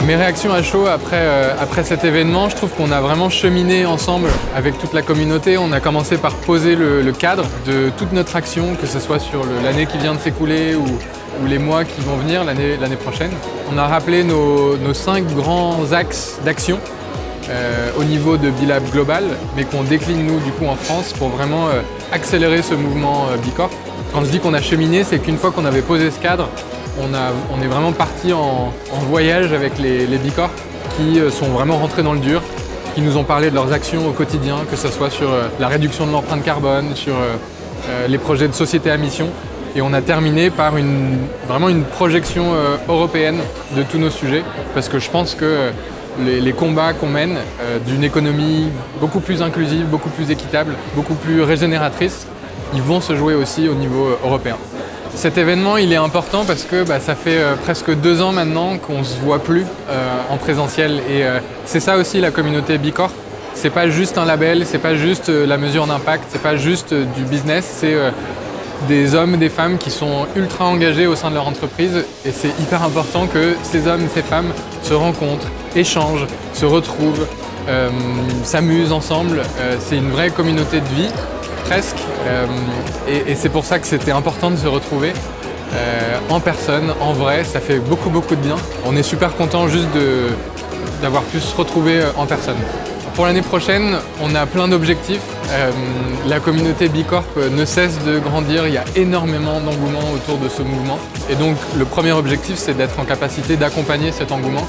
Mes réactions à chaud après cet événement, je trouve qu'on a vraiment cheminé ensemble avec toute la communauté. On a commencé par poser le cadre de toute notre action, que ce soit sur l'année qui vient de s'écouler ou les mois qui vont venir l'année prochaine. On a rappelé nos 5 grands axes d'action au niveau de B-Lab global, mais qu'on décline nous du coup en France pour vraiment accélérer ce mouvement Bicorp. Quand je dis qu'on a cheminé, c'est qu'une fois qu'on avait posé ce cadre, on est vraiment parti en voyage avec les Bicorp qui sont vraiment rentrés dans le dur, qui nous ont parlé de leurs actions au quotidien, que ce soit sur la réduction de l'empreinte carbone, sur les projets de société à mission. Et on a terminé par vraiment une projection européenne de tous nos sujets, parce que je pense que les combats qu'on mène d'une économie beaucoup plus inclusive, beaucoup plus équitable, beaucoup plus régénératrice, ils vont se jouer aussi au niveau européen. Cet événement, il est important parce que ça fait presque 2 ans maintenant qu'on ne se voit plus en présentiel. Et c'est ça aussi la communauté Bicorp. C'est pas juste un label, c'est pas juste la mesure d'impact, c'est pas juste du business, c'est des hommes et des femmes qui sont ultra engagés au sein de leur entreprise. Et c'est hyper important que ces hommes et ces femmes se rencontrent, échangent, se retrouvent, s'amusent ensemble. C'est une vraie communauté de vie. Presque. Et c'est pour ça que c'était important de se retrouver en personne, en vrai. Ça fait beaucoup de bien. On est super content juste d'avoir pu se retrouver en personne. Pour l'année prochaine, on a plein d'objectifs. La communauté Bicorp ne cesse de grandir. Il y a énormément d'engouement autour de ce mouvement. Et donc le premier objectif, c'est d'être en capacité d'accompagner cet engouement.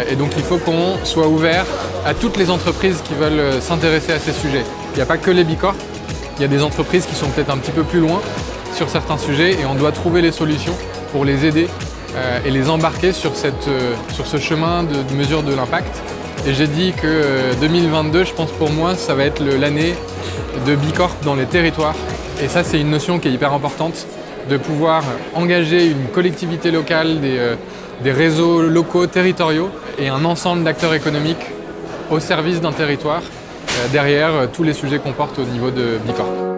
Et donc il faut qu'on soit ouvert à toutes les entreprises qui veulent s'intéresser à ces sujets. Il n'y a pas que les Bicorp. Il y a des entreprises qui sont peut-être un petit peu plus loin sur certains sujets et on doit trouver les solutions pour les aider et les embarquer sur ce chemin de mesure de l'impact. Et j'ai dit que 2022, je pense pour moi, ça va être l'année de Bicorp dans les territoires. Et ça, c'est une notion qui est hyper importante, de pouvoir engager une collectivité locale, des réseaux locaux, territoriaux et un ensemble d'acteurs économiques au service d'un territoire. Derrière tous les sujets qu'on porte au niveau de Bicorp.